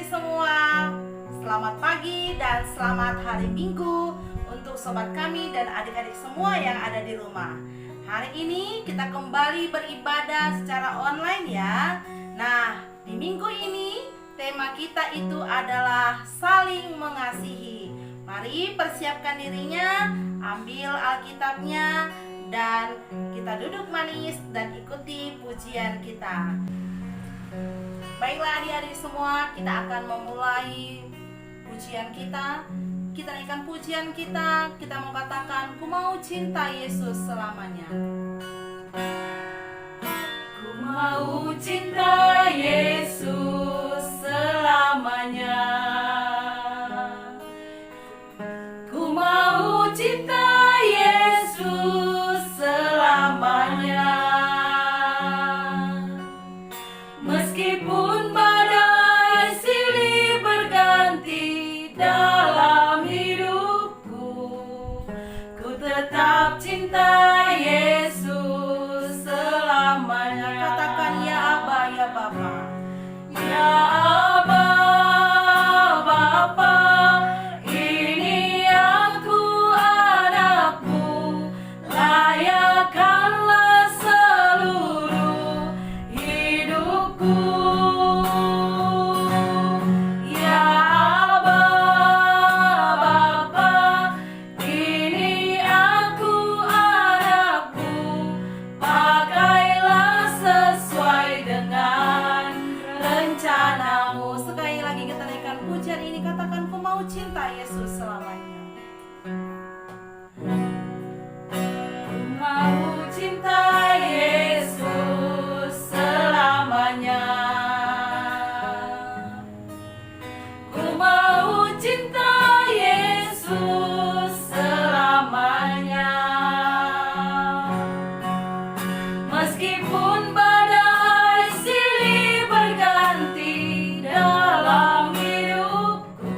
adik-adik semua, selamat pagi dan selamat hari Minggu untuk sobat kami dan adik-adik semua yang ada di rumah. Hari ini kita kembali beribadah secara online ya. Nah, di minggu ini tema kita itu adalah saling mengasihi. Mari persiapkan dirinya, ambil Alkitabnya, dan kita duduk manis dan ikuti pujian kita. Baiklah adik-adik semua, kita akan memulai pujian kita. Kita naikkan pujian kita mau katakan, ku mau cinta Yesus selamanya. Ku mau cinta Yesus selamanya. Ku mau cinta Yesus selamanya. Meskipun badai silih berganti dalam hidupku, ku tetap cinta Yesus selamanya. Katakan ya Aba, ya Bapa. Ya Aba, Bapa, ini aku anakmu, layakkanlah seluruh hidupku. Ya Aba, Bapa, ini aku anakmu, pakailah sesuai dengan rencanamu. Sekali lagi kita naikkan pujian ini, katakan, ku mau cinta Yesus selamanya. Ku mau cinta Yesus selamanya. Ku mau cinta Yesus selamanya. Meskipun badai silih berganti dalam hidupku,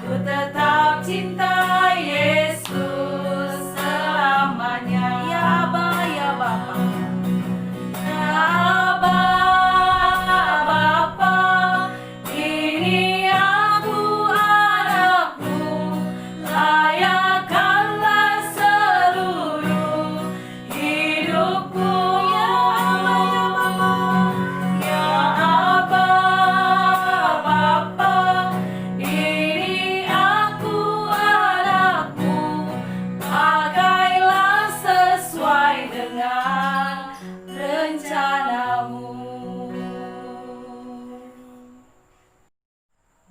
ku tetap cinta Yesus selamanya. Ya Aba, ya Bapa. Ya Aba, Bapa, ini aku anakmu, layakkanlah seluruh hidupku. Ya Aba, ya Bapa. Ya Aba, Bapa, ini aku anakmu, pakailah sesuai dengan rencanamu.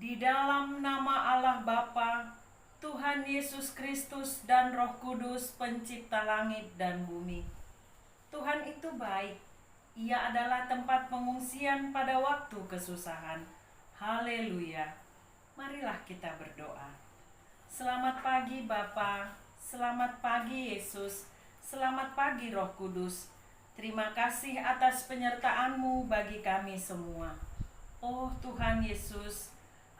Di dalam nama Allah Bapa, Tuhan Yesus Kristus dan Roh Kudus, pencipta langit dan bumi. Tuhan itu baik. Ia adalah tempat pengungsian pada waktu kesusahan. Haleluya. Marilah kita berdoa. Selamat pagi Bapa, selamat pagi Yesus, selamat pagi Roh Kudus. Terima kasih atas penyertaan-Mu bagi kami semua. Oh Tuhan Yesus,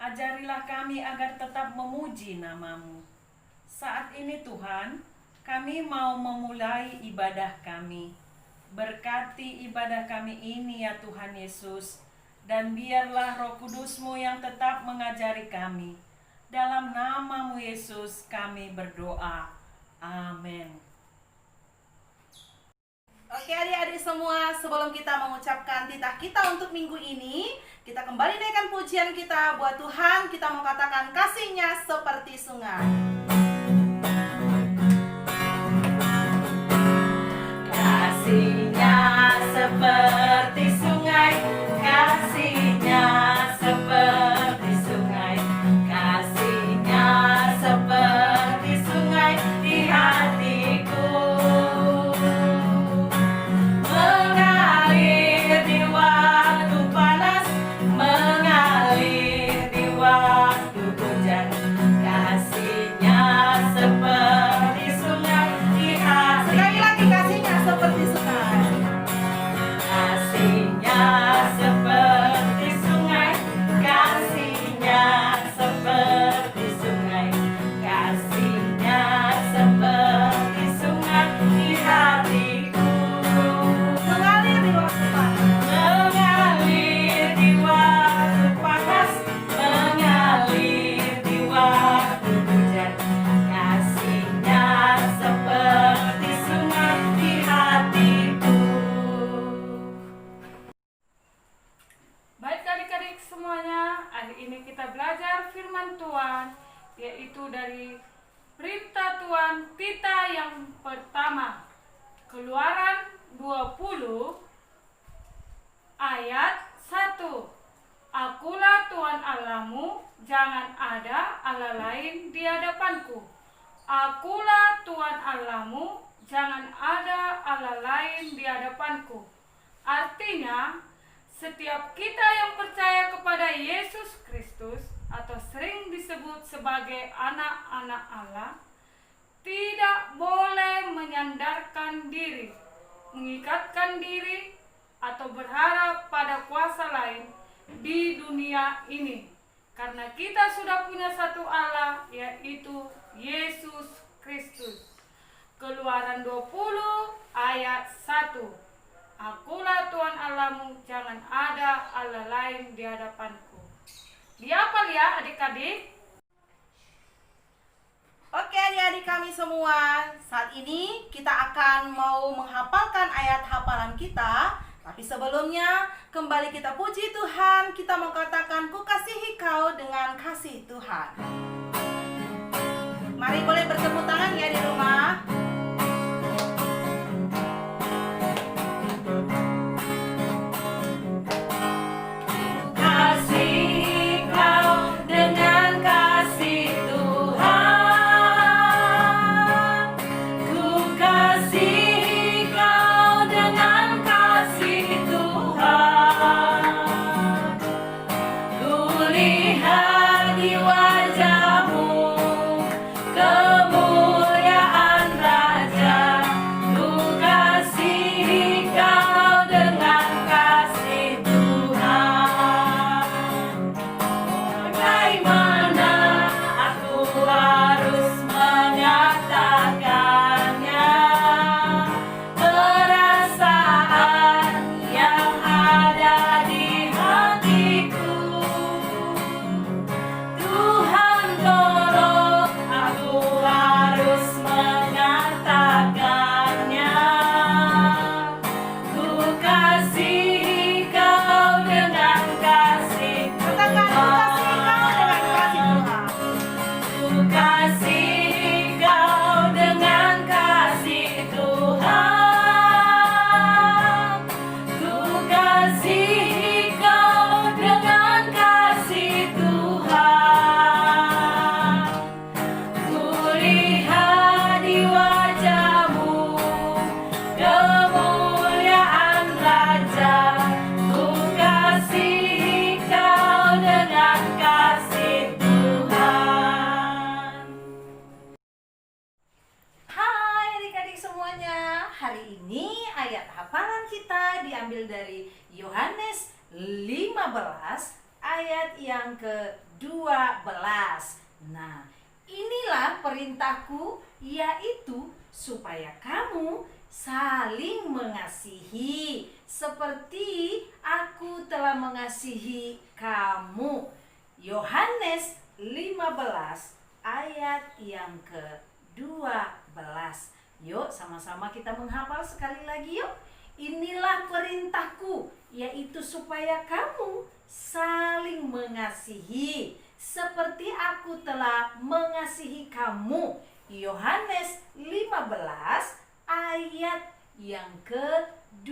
ajarilah kami agar tetap memuji nama-Mu. Saat ini Tuhan, kami mau memulai ibadah kami. Berkati ibadah kami ini ya Tuhan Yesus, dan biarlah Roh Kudus-Mu yang tetap mengajari kami. Dalam nama-Mu Yesus kami berdoa. Amin. Oke adik-adik semua, sebelum kita mengucapkan titah kita untuk minggu ini, kita kembali naikkan pujian kita buat Tuhan. Kita mau katakan, kasih-Nya seperti sungai. Kasih-Nya seperti sungai, kasih-Nya seperti sungai, kasih-Nya seperti sungai di hatiku. Mengalir di waktu panas, mengalir di waktu hujan, kasih-Nya seperti sungai di hatiku. Sekali lagi, kasih-Nya seperti sungai. ini kita belajar firman Tuhan, yaitu dari Perintah Tuhan kita yang pertama, Keluaran 20 ayat 1. Akulah Tuhan Allahmu, jangan ada Allah lain di hadapanku. Akulah Tuhan Allahmu, jangan ada Allah lain di hadapanku. Artinya, setiap kita yang percaya kepada Yesus Kristus atau sering disebut sebagai anak-anak Allah, tidak boleh menyandarkan diri, mengikatkan diri, atau berharap pada kuasa lain di dunia ini. Karena kita sudah punya satu Allah, yaitu Yesus Kristus. Keluaran 20 ayat 1. Akulah Tuhan Allahmu, jangan ada Allah lain di hadapanku. Dihafal ya adik-adik? Oke adik-adik kami semua, saat ini kita akan mau menghafalkan ayat hafalan kita. Tapi sebelumnya, kembali kita puji Tuhan, kita mau katakan, ku kasihi kau dengan kasih Tuhan. Mari boleh bertepuk tangan ya di rumah. Hari ini ayat hafalan kita diambil dari Yohanes 15 ayat yang ke-12. Nah, inilah perintahku, yaitu supaya kamu saling mengasihi seperti aku telah mengasihi kamu. Yohanes 15 ayat yang ke-12. Yuk sama-sama kita menghafal sekali lagi yuk. Inilah perintahku, yaitu supaya kamu saling mengasihi seperti aku telah mengasihi kamu. Yohanes 15 ayat yang ke-12.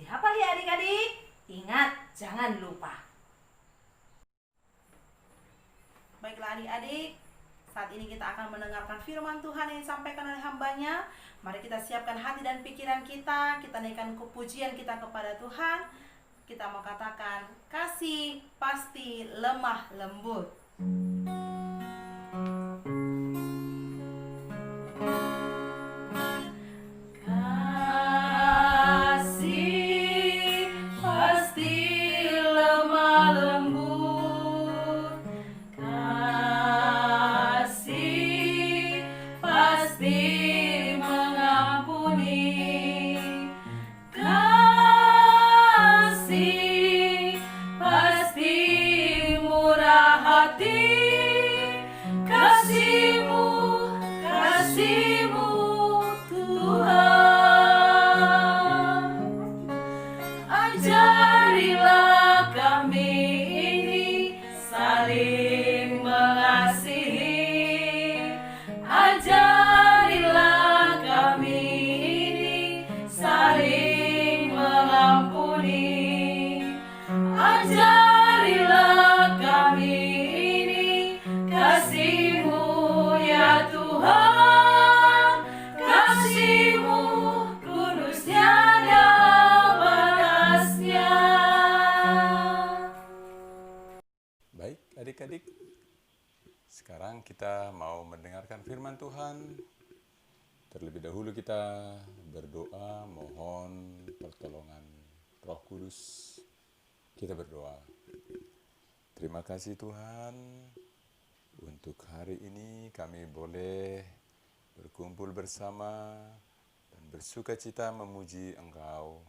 Dihafal ya adik-adik. Ingat, jangan lupa. Baiklah adik-adik, saat ini kita akan mendengarkan firman Tuhan yang disampaikan oleh hambanya. Mari kita siapkan hati dan pikiran kita. Kita naikkan pujian kita kepada Tuhan. Kita mau katakan, kasih pasti lemah lembut. Pasti murah hati. adik-adik, sekarang kita mau mendengarkan firman Tuhan. Terlebih dahulu kita berdoa mohon pertolongan Roh Kudus. Kita berdoa. Terima kasih Tuhan, untuk hari ini kami boleh berkumpul bersama dan bersuka cita memuji Engkau.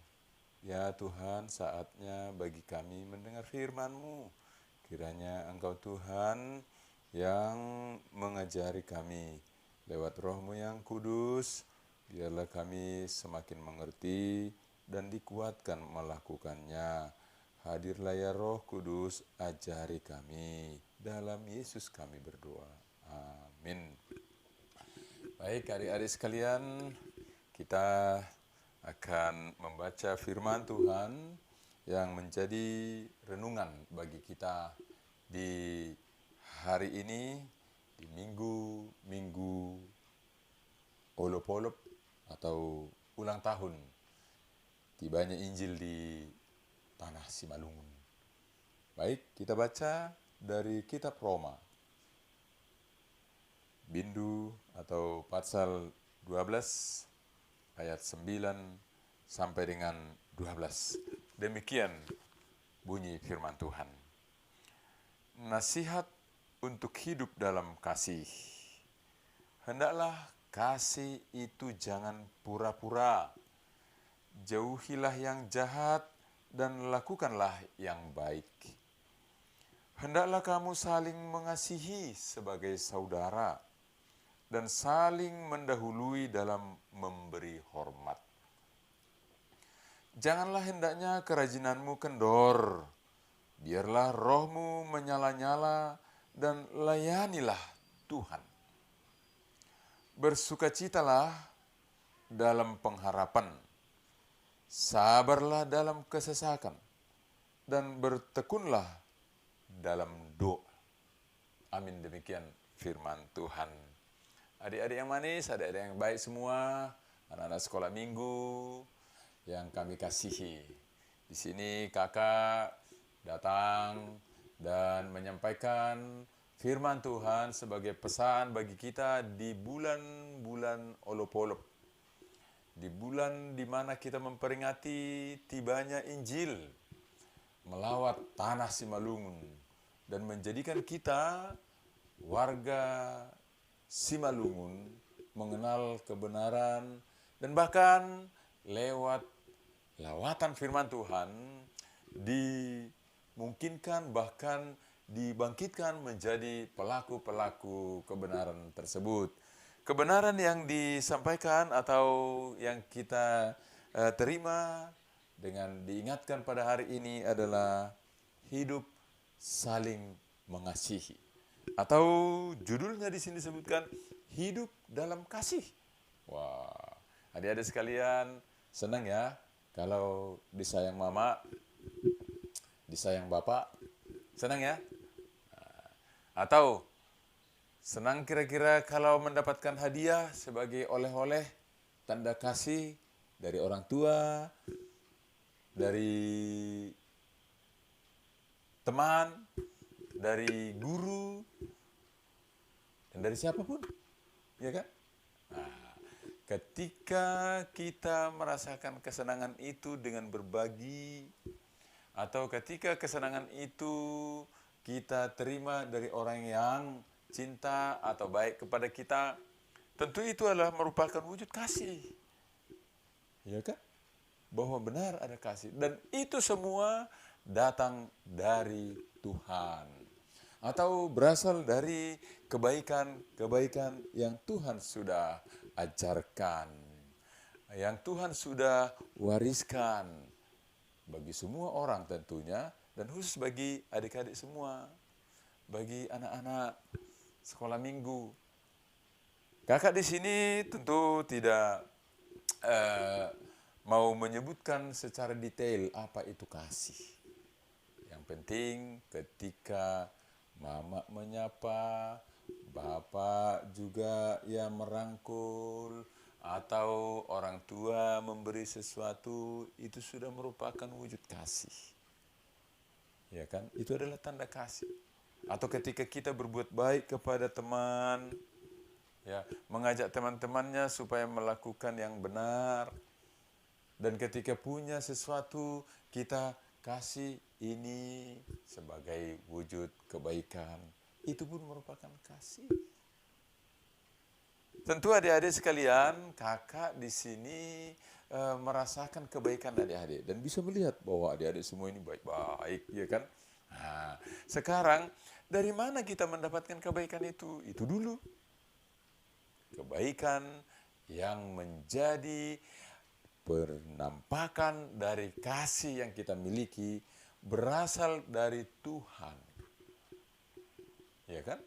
Ya Tuhan, saatnya bagi kami mendengar firman-Mu. Kiranya Engkau Tuhan yang mengajari kami lewat Roh-Mu yang kudus. Biarlah kami semakin mengerti dan dikuatkan melakukannya. Hadirlah ya Roh Kudus, ajari kami. Dalam Yesus kami berdoa. Amin. Baik adik-adik sekalian, kita akan membaca firman Tuhan yang menjadi renungan bagi kita di hari ini, di minggu Olop-olop atau ulang tahun tibanya Injil di tanah Simalungun. Baik, kita baca dari kitab Roma. Bindu atau pasal 12 ayat 9 sampai dengan 12. Demikian bunyi firman Tuhan. Nasihat untuk hidup dalam kasih. Hendaklah kasih itu jangan pura-pura. Jauhilah yang jahat dan lakukanlah yang baik. Hendaklah kamu saling mengasihi sebagai saudara dan saling mendahului dalam memberi hormat. Janganlah hendaknya kerajinanmu kendor, biarlah rohmu menyala-nyala dan layanilah Tuhan. Bersukacitalah dalam pengharapan, sabarlah dalam kesesakan, dan bertekunlah dalam doa. Amin, demikian firman Tuhan. Adik-adik yang manis, adik-adik yang baik semua, anak-anak sekolah minggu yang kami kasihi. Di sini kakak datang dan menyampaikan firman Tuhan sebagai pesan bagi kita di bulan-bulan Olop-olop. Di bulan di mana kita memperingati tibanya Injil melawat tanah Simalungun dan menjadikan kita warga Simalungun mengenal kebenaran dan bahkan lewat lawatan firman Tuhan dimungkinkan bahkan dibangkitkan menjadi pelaku-pelaku kebenaran tersebut. Kebenaran yang disampaikan atau yang kita terima dengan diingatkan pada hari ini adalah hidup saling mengasihi. Atau judulnya di sini disebutkan hidup dalam kasih. Wah, adik-adik sekalian, senang ya kalau disayang mama, disayang bapak, senang ya? Atau senang kira-kira kalau mendapatkan hadiah sebagai oleh-oleh tanda kasih dari orang tua, dari teman, dari guru, dan dari siapapun, ya kan? Nah, ketika kita merasakan kesenangan itu dengan berbagi, atau ketika kesenangan itu kita terima dari orang yang cinta atau baik kepada kita, tentu itu adalah merupakan wujud kasih, ya kan? Bahwa benar ada kasih, dan itu semua datang dari Tuhan atau berasal dari kebaikan-kebaikan yang Tuhan sudah ajarkan, yang Tuhan sudah wariskan bagi semua orang tentunya, dan khusus bagi adik-adik semua, bagi anak-anak sekolah minggu. Kakak di sini tentu tidak mau menyebutkan secara detail apa itu kasih. Yang penting ketika mama menyapa, bapak juga ya merangkul, atau orang tua memberi sesuatu, itu sudah merupakan wujud kasih. Ya kan? Itu adalah tanda kasih. atau ketika kita berbuat baik kepada teman, ya, mengajak teman-temannya supaya melakukan yang benar. Dan ketika punya sesuatu, kita kasih ini sebagai wujud kebaikan. Itu pun merupakan kasih. Tentu adik-adik sekalian, kakak di sini merasakan kebaikan adik-adik dan bisa melihat bahwa adik-adik semua ini baik-baik, ya kan? Nah, sekarang dari mana kita mendapatkan kebaikan itu? Itu dulu. Kebaikan yang menjadi penampakan dari kasih yang kita miliki berasal dari Tuhan. Ya kan?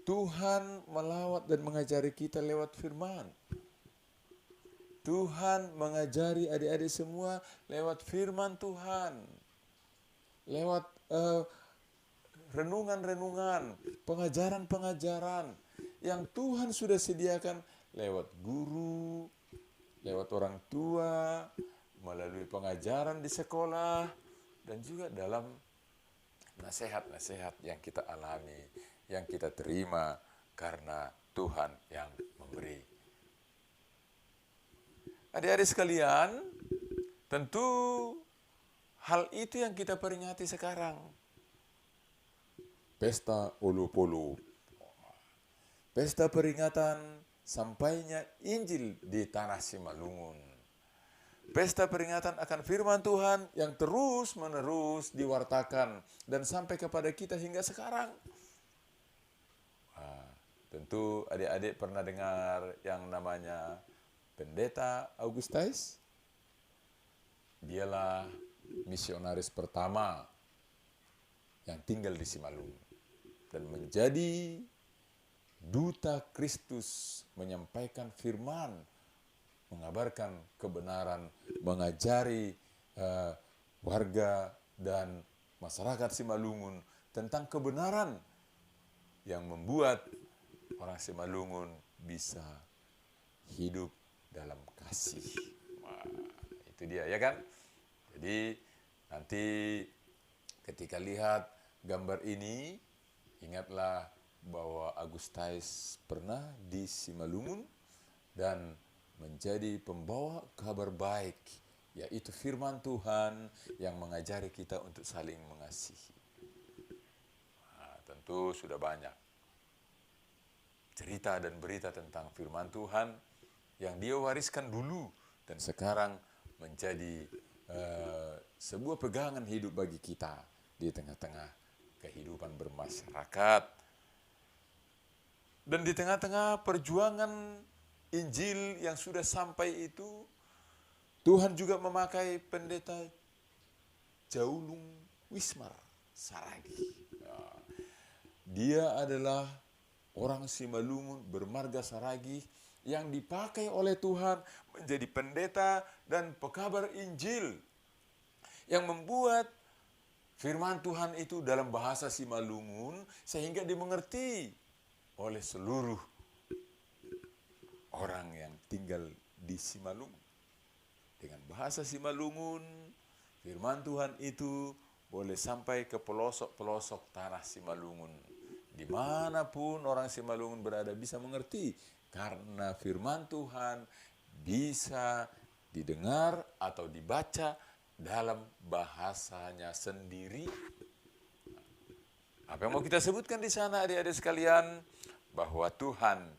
Tuhan melawat dan mengajari kita lewat firman. Tuhan mengajari adik-adik semua lewat firman Tuhan. Lewat renungan-renungan, pengajaran-pengajaran yang Tuhan sudah sediakan lewat guru, lewat orang tua, melalui pengajaran di sekolah, dan juga dalam nasihat-nasihat yang kita alami, yang kita terima karena Tuhan yang memberi. Adik-adik sekalian, tentu hal itu yang kita peringati sekarang. Pesta Ulu-Pulu. Pesta peringatan sampainya Injil di tanah Simalungun. Pesta peringatan akan firman Tuhan yang terus-menerus diwartakan dan sampai kepada kita hingga sekarang. Tentu adik-adik pernah dengar yang namanya Pendeta Augustus. Dialah misionaris pertama yang tinggal di Simalungun dan menjadi duta Kristus, menyampaikan firman, mengabarkan kebenaran, mengajari warga dan masyarakat Simalungun tentang kebenaran yang membuat orang Simalungun bisa hidup dalam kasih. Wah, itu dia, ya kan? Jadi nanti ketika lihat gambar ini, ingatlah bahwa Augustus pernah di Simalungun dan menjadi pembawa kabar baik, yaitu firman Tuhan yang mengajari kita untuk saling mengasihi. Nah, tentu sudah banyak cerita dan berita tentang firman Tuhan yang dia wariskan dulu dan sekarang menjadi sebuah pegangan hidup bagi kita di tengah-tengah kehidupan bermasyarakat. Dan di tengah-tengah perjuangan Injil yang sudah sampai itu, Tuhan juga memakai pendeta Jaulung Wismar Saragi. Dia adalah orang Simalungun bermarga Saragi yang dipakai oleh Tuhan menjadi pendeta dan pekabar Injil yang membuat firman Tuhan itu dalam bahasa Simalungun sehingga dimengerti oleh seluruh orang yang tinggal di Simalungun. Dengan bahasa Simalungun, firman Tuhan itu boleh sampai ke pelosok-pelosok tanah Simalungun. Dimanapun orang Simalungun berada bisa mengerti, karena firman Tuhan bisa didengar atau dibaca dalam bahasanya sendiri. Apa yang mau kita sebutkan di sana adik-adik sekalian? Bahwa Tuhan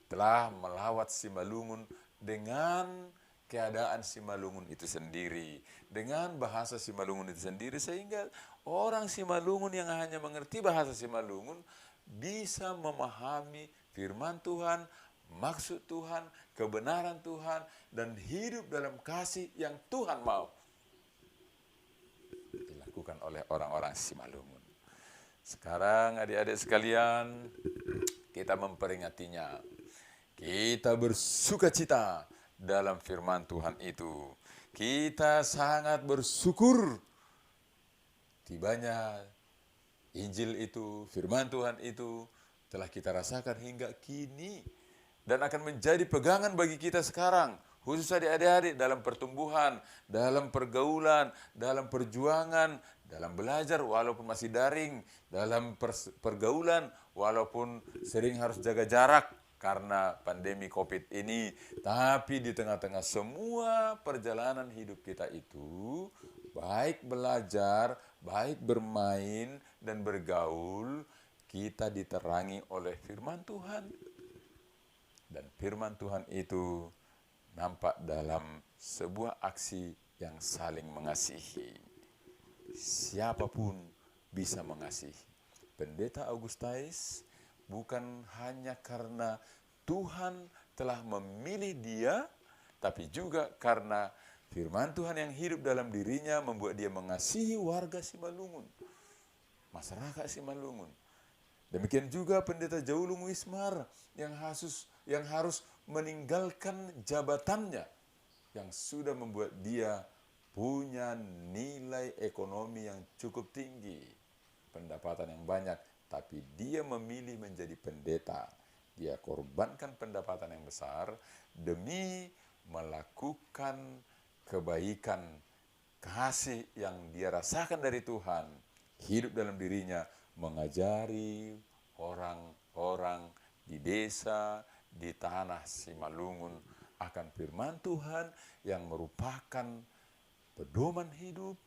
telah melawat Simalungun dengan keadaan Simalungun itu sendiri, dengan bahasa Simalungun itu sendiri, sehingga orang Simalungun yang hanya mengerti bahasa Simalungun bisa memahami firman Tuhan, maksud Tuhan, kebenaran Tuhan, dan hidup dalam kasih yang Tuhan mau dilakukan oleh orang-orang Simalungun. Sekarang adik-adik sekalian, kita memperingatinya. Kita bersukacita dalam firman Tuhan itu. Kita sangat bersyukur tibanya Injil itu, firman Tuhan itu telah kita rasakan hingga kini dan akan menjadi pegangan bagi kita sekarang khusus adik-adik dalam pertumbuhan, dalam pergaulan, dalam perjuangan, dalam belajar walaupun masih daring, dalam pergaulan walaupun sering harus jaga jarak karena pandemi COVID ini. Tapi di tengah-tengah semua perjalanan hidup kita itu, baik belajar, baik bermain dan bergaul, kita diterangi oleh firman Tuhan. Dan firman Tuhan itu nampak dalam sebuah aksi yang saling mengasihi. Siapapun bisa mengasihi. Pendeta Augustinus bukan hanya karena Tuhan telah memilih dia, tapi juga karena firman Tuhan yang hidup dalam dirinya membuat dia mengasihi warga Simalungun, masyarakat Simalungun. Demikian juga Pendeta Jaulung Wismar yang harus meninggalkan jabatannya yang sudah membuat dia punya nilai ekonomi yang cukup tinggi, pendapatan yang banyak, tapi dia memilih menjadi pendeta. Dia korbankan pendapatan yang besar demi melakukan kebaikan, kasih yang dia rasakan dari Tuhan, hidup dalam dirinya, mengajari orang-orang di desa, di tanah Simalungun akan firman Tuhan yang merupakan pedoman hidup,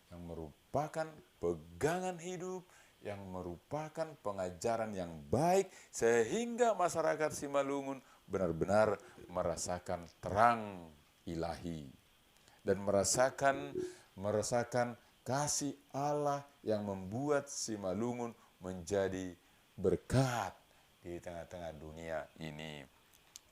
yang merupakan pegangan hidup, yang merupakan pengajaran yang baik, sehingga masyarakat Simalungun benar-benar merasakan terang ilahi dan merasakan kasih Allah yang membuat Simalungun menjadi berkat di tengah-tengah dunia ini.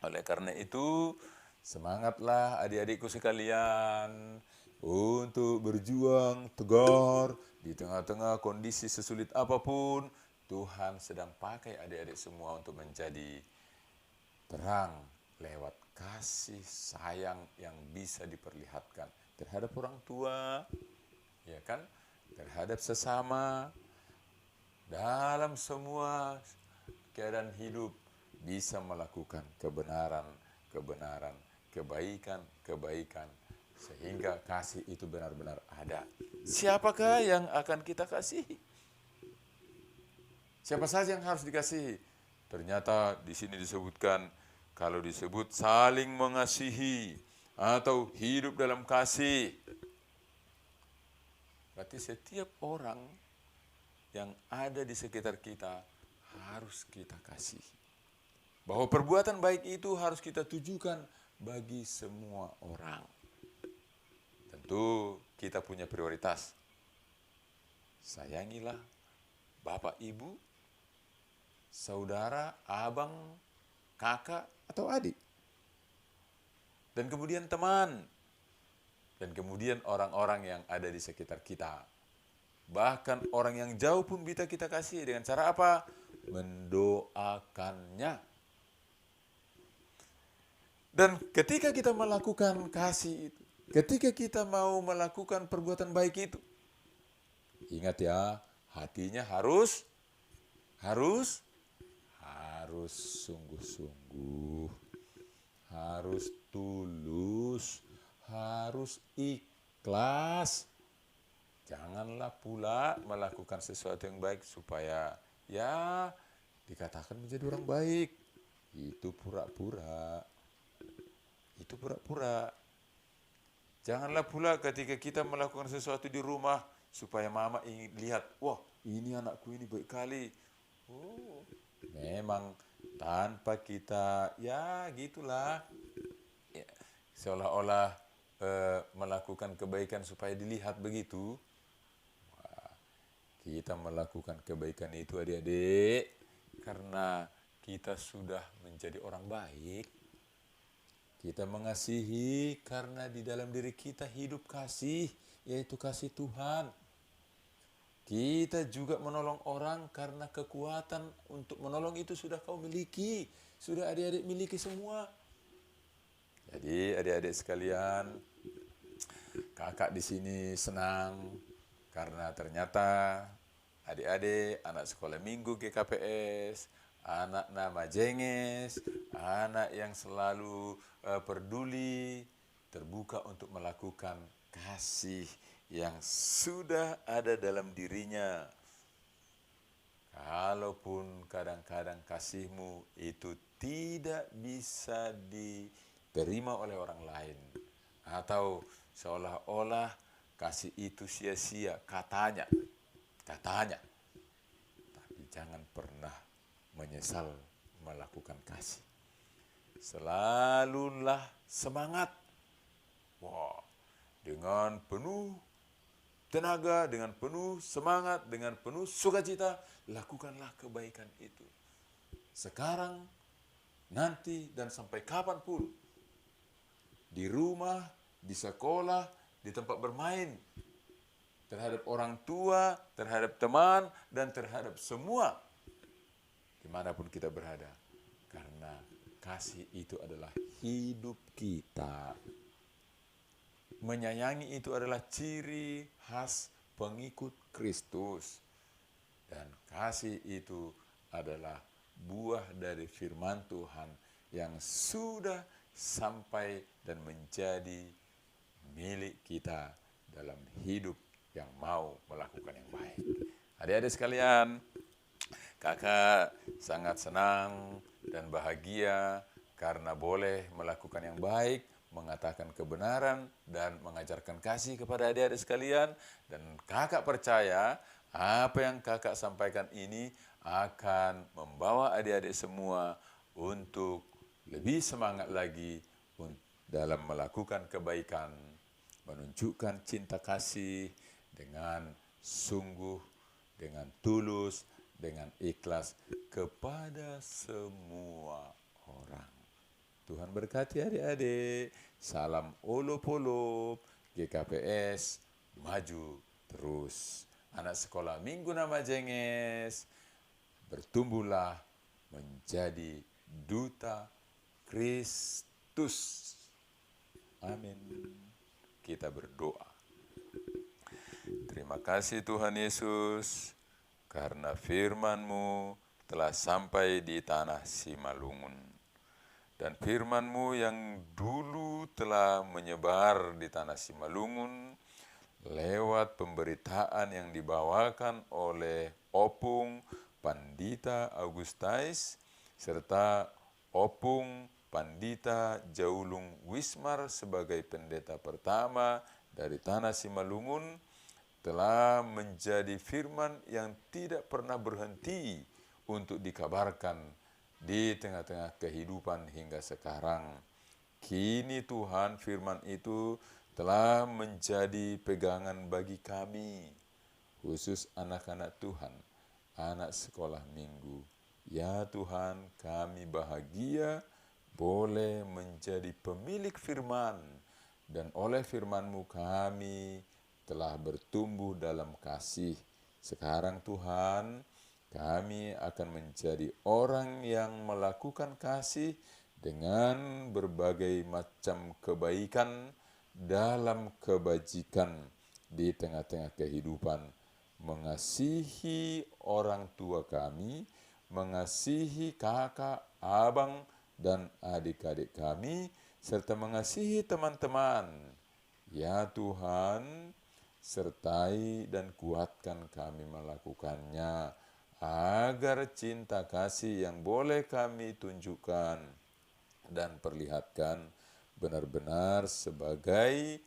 Oleh karena itu, semangatlah adik-adikku sekalian untuk berjuang tegar di tengah-tengah kondisi sesulit apapun. Tuhan sedang pakai adik-adik semua untuk menjadi terang lewat kasih sayang yang bisa diperlihatkan terhadap orang tua, ya kan, terhadap sesama, dalam semua keadaan hidup bisa melakukan kebenaran, kebaikan, sehingga kasih itu benar-benar ada. Siapakah yang akan kita kasihi? Siapa saja yang harus dikasihi? Ternyata di sini disebutkan, kalau disebut saling mengasihi atau hidup dalam kasih, berarti setiap orang yang ada di sekitar kita harus kita kasihi. Bahwa perbuatan baik itu harus kita tujukan bagi semua orang. Tentu kita punya prioritas. Sayangilah bapak, ibu, saudara, abang, kakak, atau adik. Dan kemudian teman. Dan kemudian orang-orang yang ada di sekitar kita. Bahkan orang yang jauh pun bisa kita kasih. Dengan cara apa? Mendoakannya. Dan ketika kita melakukan kasih itu, ketika kita mau melakukan perbuatan baik itu, ingat ya, hatinya harus sungguh-sungguh, harus tulus, harus ikhlas. Janganlah pula melakukan sesuatu yang baik supaya ya dikatakan menjadi orang baik. Itu pura-pura. Janganlah pula ketika kita melakukan sesuatu di rumah supaya mama ingin lihat, wah ini anakku ini baik kali. Oh, memang tanpa kita ya gitulah, ya, seolah-olah melakukan kebaikan supaya dilihat begitu. Wah, kita melakukan kebaikan itu adik-adik karena kita sudah menjadi orang baik. Kita mengasihi karena di dalam diri kita hidup kasih, yaitu kasih Tuhan. Kita juga menolong orang karena kekuatan untuk menolong itu sudah kau miliki, sudah adik-adik miliki semua. Jadi adik-adik sekalian, kakak di sini senang karena ternyata adik-adik anak sekolah minggu GKPS, anak nama jenges, anak yang selalu peduli, terbuka untuk melakukan kasih yang sudah ada dalam dirinya. Kalaupun kadang-kadang kasihmu itu tidak bisa diterima oleh orang lain, atau seolah-olah kasih itu sia-sia, katanya. Tapi jangan pernah menyesal melakukan kasih. Selalulah semangat. Dengan penuh tenaga, dengan penuh semangat, dengan penuh sukacita, lakukanlah kebaikan itu. Sekarang, nanti, dan sampai kapanpun. Di rumah, di sekolah, di tempat bermain. Terhadap orang tua, terhadap teman, dan terhadap semua. Dimanapun kita berada. Karena kasih itu adalah hidup kita. Menyayangi itu adalah ciri khas pengikut Kristus. Dan kasih itu adalah buah dari firman Tuhan yang sudah sampai dan menjadi milik kita dalam hidup yang mau melakukan yang baik. Adik-adik sekalian, kakak sangat senang dan bahagia karena boleh melakukan yang baik, mengatakan kebenaran, dan mengajarkan kasih kepada adik-adik sekalian. Dan kakak percaya apa yang kakak sampaikan ini akan membawa adik-adik semua untuk lebih semangat lagi dalam melakukan kebaikan, menunjukkan cinta kasih dengan sungguh, dengan tulus, dengan ikhlas kepada semua orang. Tuhan berkati adik-adik. Salam olop-olop. GKPS maju terus. Anak sekolah minggu nama jenges, bertumbuhlah menjadi duta Kristus. Amin. Kita berdoa. Terima kasih Tuhan Yesus, karena firman-Mu telah sampai di tanah Simalungun. Dan firman-Mu yang dulu telah menyebar di tanah Simalungun lewat pemberitaan yang dibawakan oleh Opung Pandita Augustais serta Opung Pandita Jaulung Wismar sebagai pendeta pertama dari tanah Simalungun telah menjadi firman yang tidak pernah berhenti untuk dikabarkan di tengah-tengah kehidupan hingga sekarang. Kini Tuhan, firman itu telah menjadi pegangan bagi kami, khusus anak-anak Tuhan, anak sekolah minggu. Ya Tuhan, kami bahagia boleh menjadi pemilik firman, dan oleh firman-Mu kami telah bertumbuh dalam kasih. Sekarang Tuhan, kami akan menjadi orang yang melakukan kasih dengan berbagai macam kebaikan dalam kebajikan di tengah-tengah kehidupan. Mengasihi orang tua kami, mengasihi kakak, abang, dan adik-adik kami, serta mengasihi teman-teman. Ya Tuhan, sertai dan kuatkan kami melakukannya, agar cinta kasih yang boleh kami tunjukkan dan perlihatkan benar-benar sebagai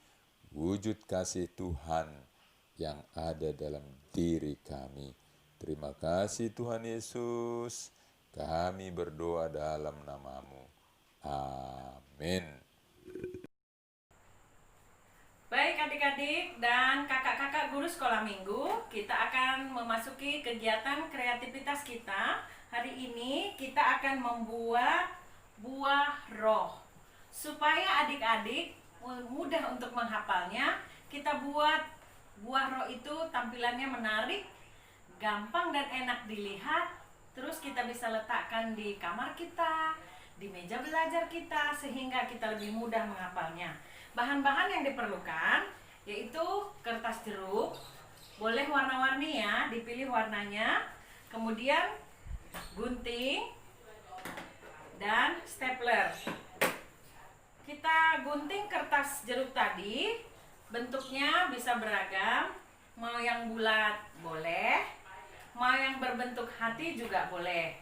wujud kasih Tuhan yang ada dalam diri kami. Terima kasih Tuhan Yesus, kami berdoa dalam nama-Mu. Amin. Baik adik-adik dan kakak-kakak guru sekolah minggu, kita akan memasuki kegiatan kreativitas kita. Hari ini kita akan membuat buah roh. Supaya adik-adik mudah untuk menghafalnya, kita buat buah roh itu tampilannya menarik, gampang dan enak dilihat. Terus kita bisa letakkan di kamar kita, di meja belajar kita, sehingga kita lebih mudah menghafalnya. Bahan-bahan yang diperlukan yaitu kertas jeruk, boleh warna-warni ya, dipilih warnanya. Kemudian gunting, dan stapler. Kita gunting kertas jeruk tadi, bentuknya bisa beragam, mau yang bulat boleh, mau yang berbentuk hati juga boleh.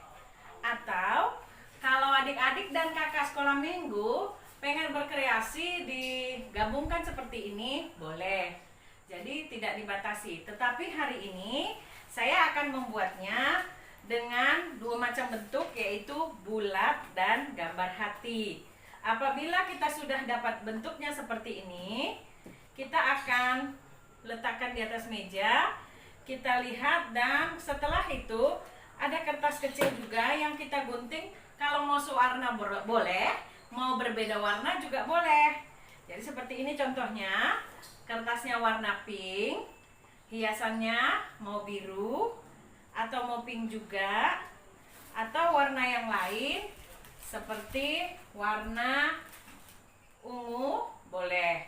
Atau kalau adik-adik dan kakak sekolah minggu pengen berkreasi digabungkan seperti ini, boleh. Jadi tidak dibatasi. Tetapi hari ini saya akan membuatnya dengan dua macam bentuk, yaitu bulat dan gambar hati. Apabila kita sudah dapat bentuknya seperti ini, kita akan letakkan di atas meja. Kita lihat, dan setelah itu ada kertas kecil juga yang kita gunting. Kalau mau sewarna boleh, mau berbeda warna juga boleh. Jadi seperti ini contohnya. Kertasnya warna pink, hiasannya mau biru atau mau pink juga, atau warna yang lain seperti warna ungu boleh.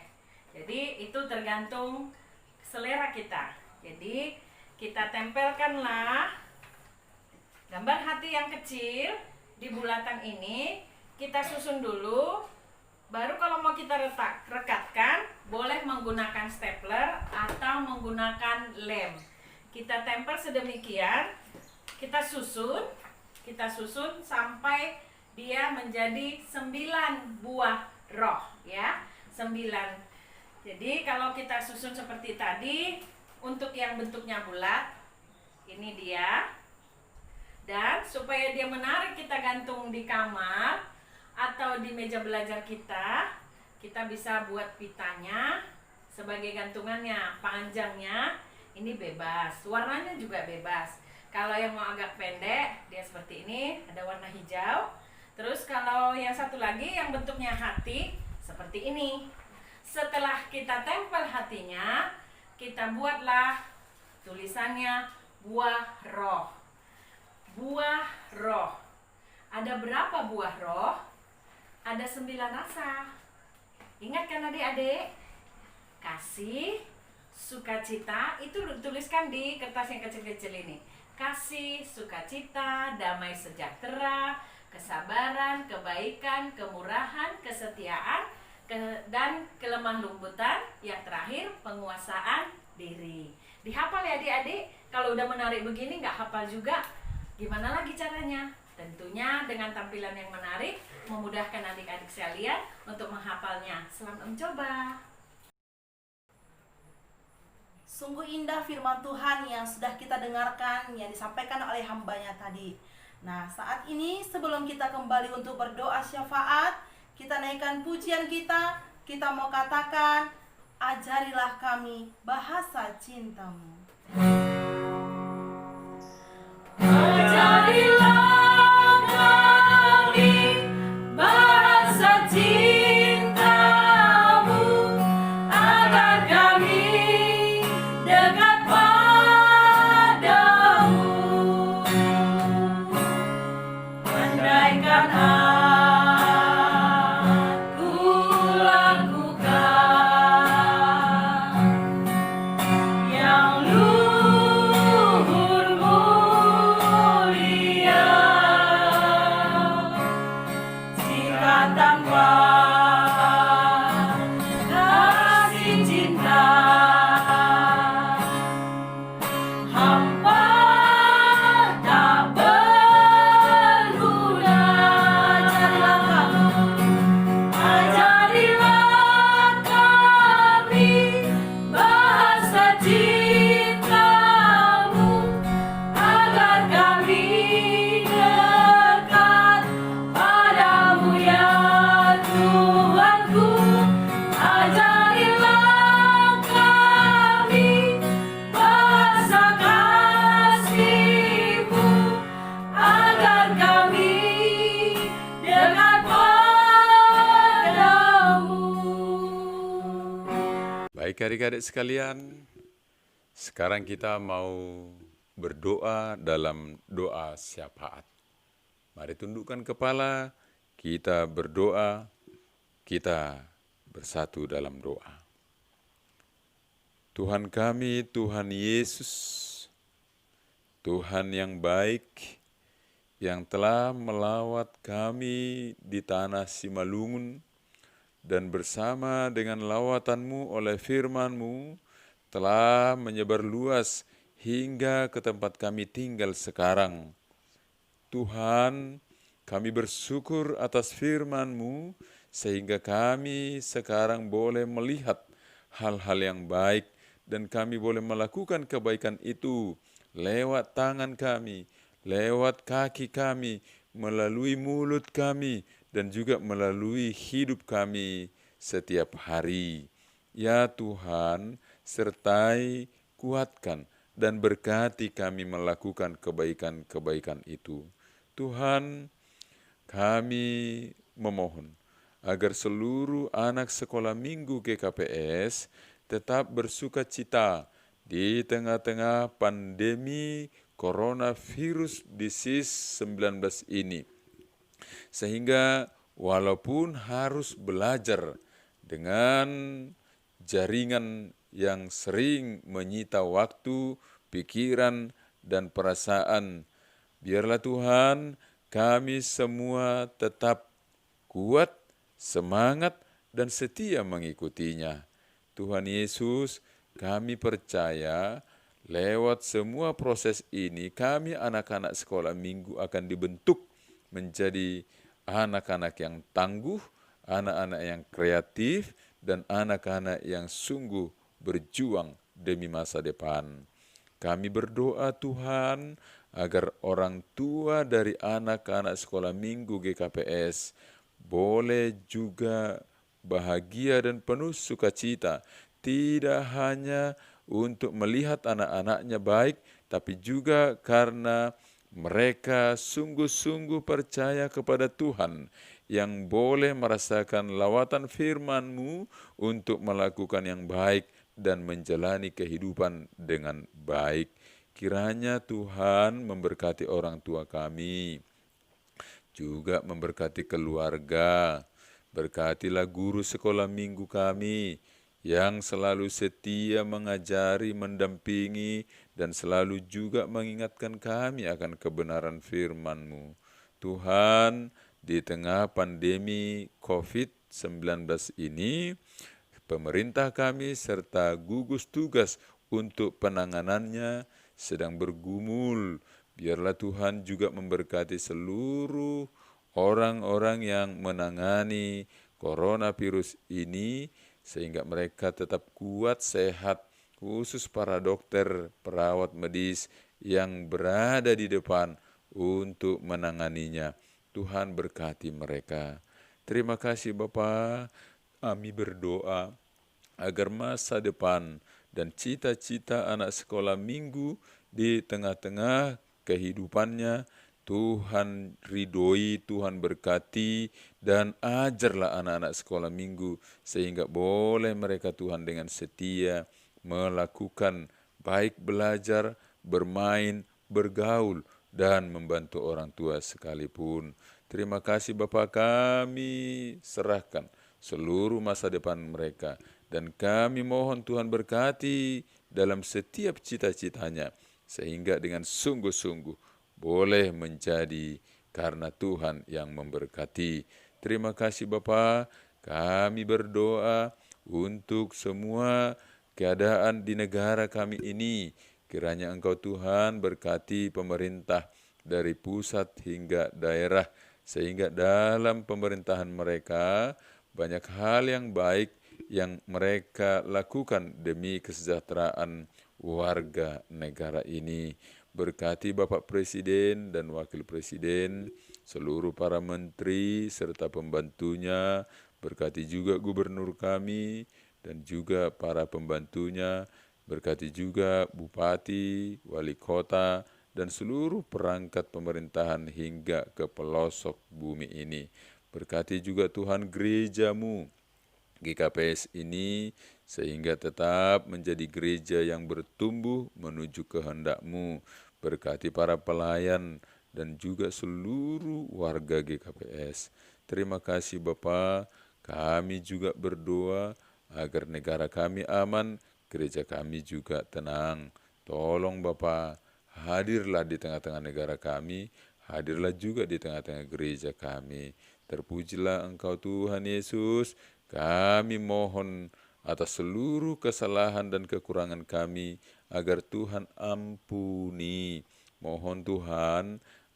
Jadi itu tergantung selera kita. Jadi kita tempelkanlah gambar hati yang kecil di bulatan ini, kita susun dulu. Baru kalau mau kita rekatkan, boleh menggunakan stapler atau menggunakan lem. Kita tempel sedemikian, kita susun sampai dia menjadi 9 buah roh, ya. 9. Jadi kalau kita susun seperti tadi, untuk yang bentuknya bulat, ini dia. Dan supaya dia menarik, kita gantung di kamar atau di meja belajar kita bisa buat pitanya sebagai gantungannya. Panjangnya ini bebas, warnanya juga bebas. Kalau yang mau agak pendek, dia seperti ini, ada warna hijau. Terus kalau yang satu lagi yang bentuknya hati, seperti ini. Setelah kita tempel hatinya, kita buatlah tulisannya buah roh. Buah roh. Ada berapa buah roh? Ada 9 rasa. Ingat kan adik-adik? Kasih, sukacita, itu tuliskan di kertas yang kecil-kecil ini. Kasih, sukacita, damai sejahtera, kesabaran, kebaikan, kemurahan, kesetiaan, dan kelemah lembutan. Yang terakhir, penguasaan diri. Dihafal ya adik-adik. Kalau udah menarik begini nggak hafal juga, gimana lagi caranya? Tentunya dengan tampilan yang menarik, memudahkan adik-adik sekalian untuk menghafalnya. Selamat mencoba. Sungguh indah firman Tuhan yang sudah kita dengarkan, yang disampaikan oleh hambanya tadi. Nah, saat ini sebelum kita kembali untuk berdoa syafaat, kita naikkan pujian kita mau katakan, ajarilah kami bahasa cintamu. Ajarilah kami bahasa cintamu, agar kami dekat padamu. Andaikan aku lakukan yang luhur mulia, jika tanpa kasih cinta hampa tak berguna. Ajarilah kami bahasa cintamu, agar kami dekat padamu ya Tuhanku. Ajarilah kami bahasa kasih-Mu, agar kami dekat padamu. Baik adik-adik sekalian, sekarang kita mau berdoa dalam doa syafaat. Mari tundukkan kepala, kita berdoa, kita bersatu dalam doa. Tuhan kami, Tuhan Yesus, Tuhan yang baik, yang telah melawat kami di tanah Simalungun, dan bersama dengan lawatan-Mu oleh firman-Mu telah menyebar luas hingga ke tempat kami tinggal sekarang. Tuhan, kami bersyukur atas firman-Mu sehingga kami sekarang boleh melihat hal-hal yang baik dan kami boleh melakukan kebaikan itu lewat tangan kami, lewat kaki kami, melalui mulut kami, dan juga melalui hidup kami setiap hari. Ya Tuhan, sertai, kuatkan, dan berkati kami melakukan kebaikan-kebaikan itu. Tuhan, kami memohon agar seluruh anak sekolah minggu GKPS tetap bersuka cita di tengah-tengah pandemi coronavirus disease 19 ini. Sehingga walaupun harus belajar dengan jaringan yang sering menyita waktu, pikiran, dan perasaan, biarlah Tuhan kami semua tetap kuat, semangat, dan setia mengikutinya. Tuhan Yesus, kami percaya lewat semua proses ini kami anak-anak sekolah minggu akan dibentuk menjadi anak-anak yang tangguh, anak-anak yang kreatif, dan anak-anak yang sungguh berjuang demi masa depan. Kami berdoa Tuhan agar orang tua dari anak-anak sekolah minggu GKPS boleh juga bahagia dan penuh sukacita, tidak hanya untuk melihat anak-anaknya baik, tapi juga karena mereka sungguh-sungguh percaya kepada Tuhan yang boleh merasakan lawatan firman-Mu untuk melakukan yang baik dan menjalani kehidupan dengan baik. Kiranya Tuhan memberkati orang tua kami, juga memberkati keluarga. Berkatilah guru sekolah minggu kami yang selalu setia mengajari, mendampingi, dan selalu juga mengingatkan kami akan kebenaran firman-Mu. Tuhan, di tengah pandemi COVID-19 ini, pemerintah kami serta gugus tugas untuk penanganannya sedang bergumul. Biarlah Tuhan juga memberkati seluruh orang-orang yang menangani coronavirus ini, sehingga mereka tetap kuat, sehat, khusus para dokter, perawat medis yang berada di depan untuk menanganinya. Tuhan berkati mereka. Terima kasih Bapa. Kami berdoa agar masa depan dan cita-cita anak sekolah minggu di tengah-tengah kehidupannya Tuhan ridhoi, Tuhan berkati, dan ajarlah anak-anak sekolah minggu sehingga boleh mereka Tuhan dengan setia melakukan baik belajar, bermain, bergaul, dan membantu orang tua sekalipun. Terima kasih Bapa, kami serahkan seluruh masa depan mereka, dan kami mohon Tuhan berkati dalam setiap cita-citanya, sehingga dengan sungguh-sungguh boleh menjadi karena Tuhan yang memberkati. Terima kasih Bapa, kami berdoa untuk semua keadaan di negara kami ini. Kiranya Engkau Tuhan berkati pemerintah dari pusat hingga daerah, sehingga dalam pemerintahan mereka banyak hal yang baik yang mereka lakukan demi kesejahteraan warga negara ini. Berkati Bapak Presiden dan Wakil Presiden, seluruh para menteri serta pembantunya, berkati juga gubernur kami dan juga para pembantunya, berkati juga bupati, wali kota, dan seluruh perangkat pemerintahan hingga ke pelosok bumi ini. Berkati juga Tuhan gereja-Mu, GKPS ini, sehingga tetap menjadi gereja yang bertumbuh menuju kehendak-Mu. Berkati para pelayan dan juga seluruh warga GKPS. Terima kasih Bapa. Kami juga berdoa agar negara kami aman, gereja kami juga tenang. Tolong Bapa, hadirlah di tengah-tengah negara kami, hadirlah juga di tengah-tengah gereja kami. Terpujilah Engkau Tuhan Yesus. Kami mohon atas seluruh kesalahan dan kekurangan kami, agar Tuhan ampuni. Mohon Tuhan,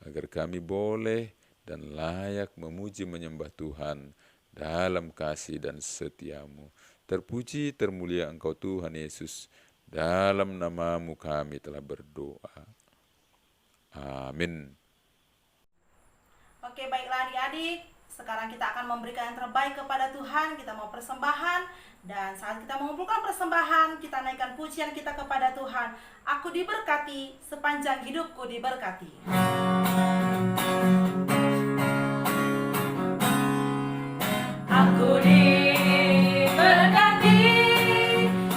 agar kami boleh dan layak memuji menyembah Tuhan dalam kasih dan setia-Mu. Terpuji termulia Engkau Tuhan Yesus. Dalam nama-Mu kami telah berdoa. Amin. Oke, baiklah adik-adik. Sekarang kita akan memberikan yang terbaik kepada Tuhan. Kita mau persembahan. Dan saat kita mengumpulkan persembahan, kita naikkan pujian kita kepada Tuhan. Aku diberkati, sepanjang hidupku diberkati. Aku diberkati,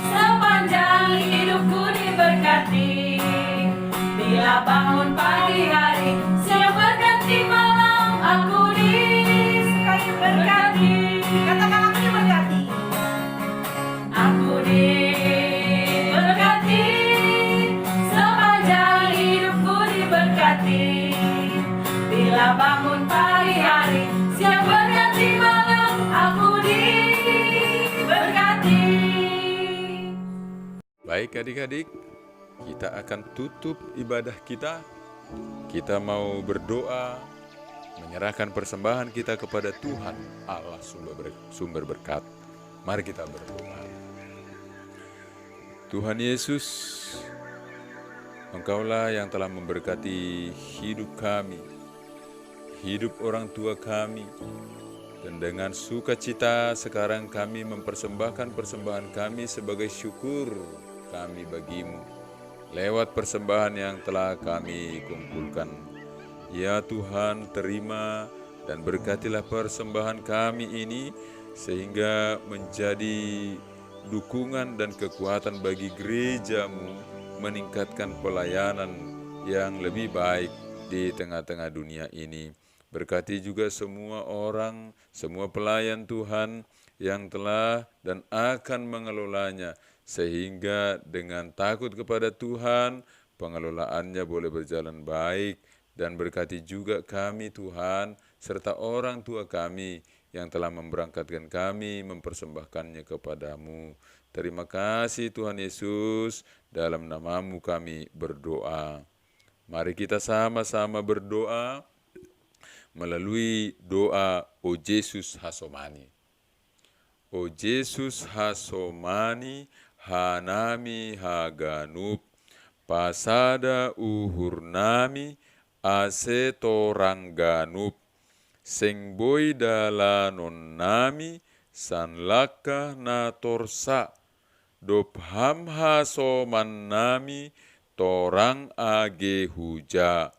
sepanjang hidupku diberkati. Bila bangun pagi hari, siang berganti malam, aku diberkati. Katakan aku diberkati. Aku diberkati, sepanjang hidupku diberkati. Bila bangun pagi hari, siang berganti malam, aku diberkati. Baik adik-adik, kita akan tutup ibadah kita. Kita mau berdoa, menyerahkan persembahan kita kepada Tuhan Allah sumber berkat. Mari kita berdoa. Tuhan Yesus, Engkaulah yang telah memberkati hidup kami, hidup orang tua kami, dan dengan sukacita sekarang kami mempersembahkan persembahan kami sebagai syukur kami bagimu, lewat persembahan yang telah kami kumpulkan. Ya Tuhan, terima dan berkatilah persembahan kami ini, sehingga menjadi dukungan dan kekuatan bagi gereja-Mu, meningkatkan pelayanan yang lebih baik di tengah-tengah dunia ini. Berkati juga semua orang, semua pelayan Tuhan yang telah dan akan mengelolanya, sehingga dengan takut kepada Tuhan, pengelolaannya boleh berjalan baik. Dan berkati juga kami Tuhan, serta orang tua kami yang telah memberangkatkan kami, mempersembahkannya kepadamu. Terima kasih Tuhan Yesus, dalam nama-Mu kami berdoa. Mari kita sama-sama berdoa melalui doa O Yesus Hasomani. O Yesus Hasomani, hanami haganup, pasada uhurnami, ase torangganup, sing boy dalanon nami, sanlaka na torsa, dopham hasoman nami, torang age huja.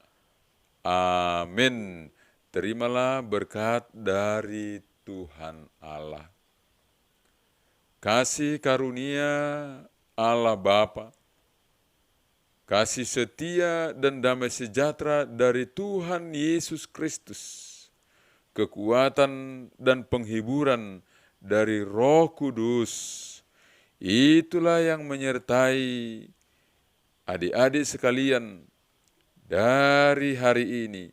Amin. Terimalah berkat dari Tuhan Allah. Kasih karunia Allah Bapa, kasih setia dan damai sejahtera dari Tuhan Yesus Kristus, kekuatan dan penghiburan dari Roh Kudus, itulah yang menyertai adik-adik sekalian dari hari ini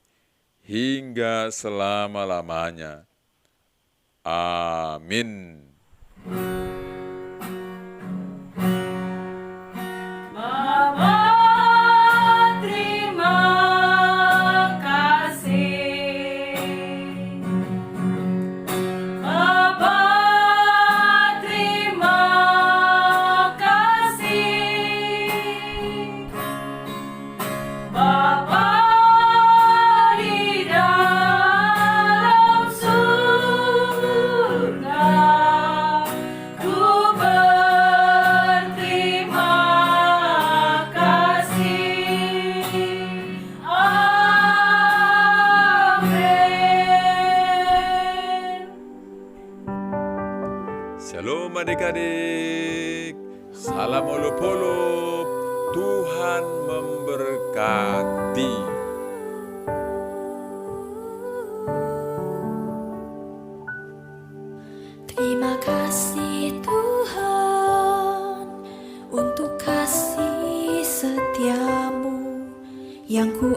hingga selama-lamanya. Amin. Shalom adik-adik, salam olop-olop, Tuhan memberkati. Terima kasih Tuhan untuk kasih setiamu yang ku